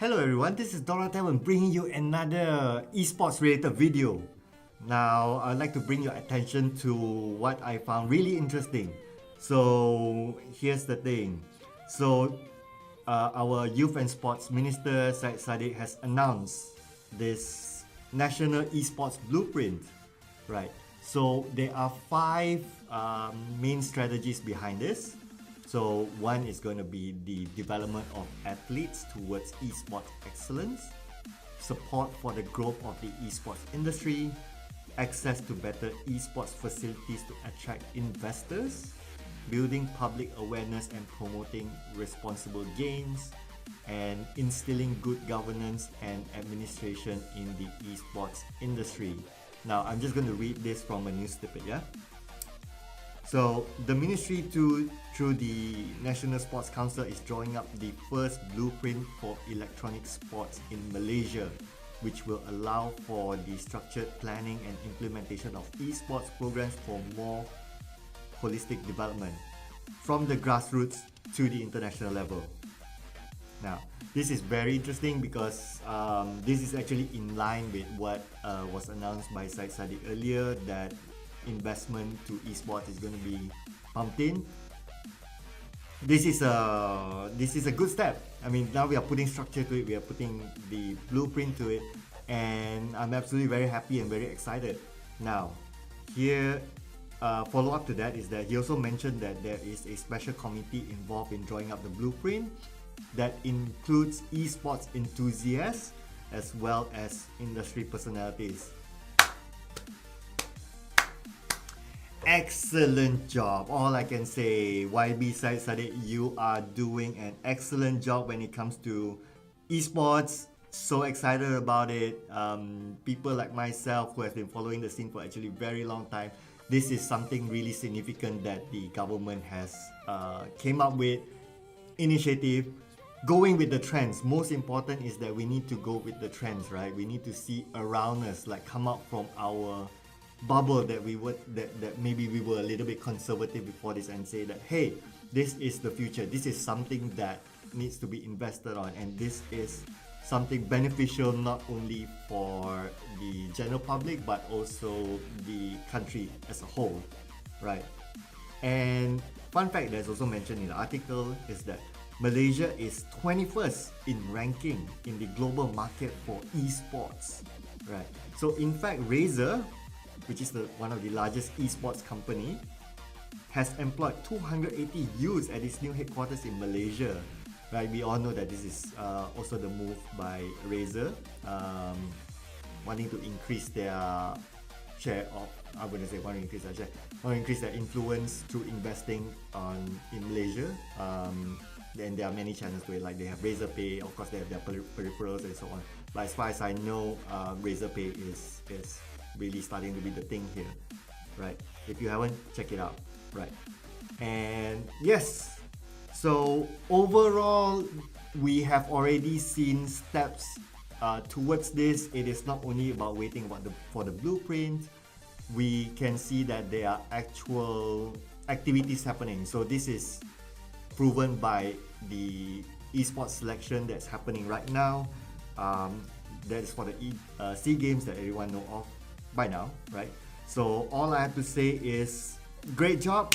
Hello everyone, this is Donatello bringing you another esports related video. Now, I'd like to bring your attention to what I found really interesting. So, here's the thing. Our Youth and Sports Minister Syed Saddiq has announced this National Esports Blueprint. Right. So, there are five main strategies behind this. So one is going to be the development of athletes towards esports excellence, support for the growth of the esports industry, access to better esports facilities to attract investors, building public awareness and promoting responsible games, and instilling good governance and administration in the esports industry. Now I'm just going to read this from a news snippet, yeah? So the ministry through the National Sports Council is drawing up the first blueprint for electronic sports in Malaysia, which will allow for the structured planning and implementation of esports programs for more holistic development from the grassroots to the international level. Now, this is very interesting because this is actually in line with what was announced by Syed Saddiq earlier, that investment to esports is going to be pumped in. This is a good step. I mean, now we are putting structure to it, we are putting the blueprint to it, and I'm absolutely very happy and very excited. Now, here, follow up to that is that he also mentioned that there is a special committee involved in drawing up the blueprint that includes esports enthusiasts as well as industry personalities. Excellent job. All I can say, YB Syed Saddiq, you are doing an excellent job when it comes to esports. So excited about it. People like myself who have been following the scene for actually a very long time, this is something really significant that the government has came up with. Initiative, going with the trends. Most important is that we need to go with the trends, right? We need to see around us, like come out from our bubble that maybe we were a little bit conservative before this, and say that, hey, this is the future, this is something that needs to be invested on, and this is something beneficial not only for the general public but also the country as a whole, right? And fun fact that's also mentioned in the article is that Malaysia is 21st in ranking in the global market for esports, right? So in fact, Razer, which is one of the largest esports company, has employed 280 youths at its new headquarters in Malaysia. Right, we all know that this is also the move by Razer, wanting to increase their share of, I wouldn't say want to increase their share, want to increase their influence through investing in Malaysia. Then there are many channels to it, like they have Razer Pay, of course they have their peripherals and so on. But as far as I know, Razer Pay is really starting to be the thing here, right? If you haven't, check it out, right? And yes, so overall, we have already seen steps towards this. It is not only about waiting for the blueprint. We can see that there are actual activities happening. So this is proven by the esports selection that's happening right now. That is for the SEA Games that everyone know of by now, right? So all I have to say is great job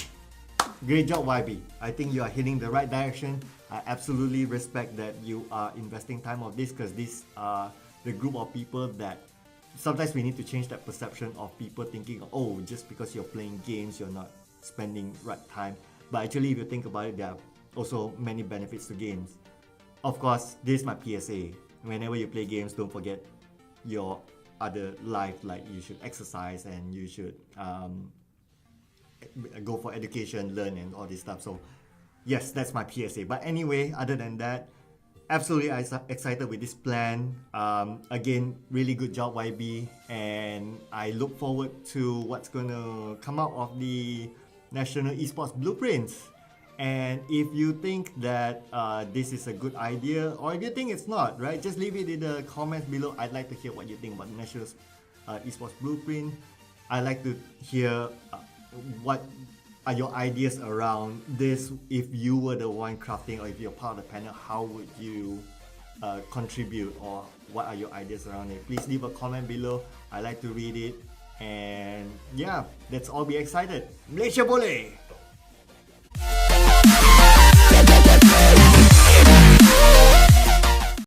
YB. I think you are heading the right direction. I absolutely respect that you are investing time on this, because these are the group of people that sometimes we need to change that perception of people thinking, oh, just because you're playing games you're not spending right time. But actually, if you think about it, there are also many benefits to games. Of course, this is my PSA. Whenever you play games, don't forget your other life, like you should exercise and you should go for education, learn and all this stuff. So yes, that's my PSA. But anyway, other than that, absolutely excited with this plan. Again, really good job YB, and I look forward to what's going to come out of the National Esports Blueprints. And if you think that this is a good idea, or if you think it's not, right, just leave it in the comments below. I'd like to hear what you think about the National Esports Blueprint. I'd like to hear what are your ideas around this. If you were the one crafting, or if you're part of the panel, how would you contribute, or what are your ideas around it? Please leave a comment below. I like to read it. And yeah, let's all be excited. Malaysia boleh!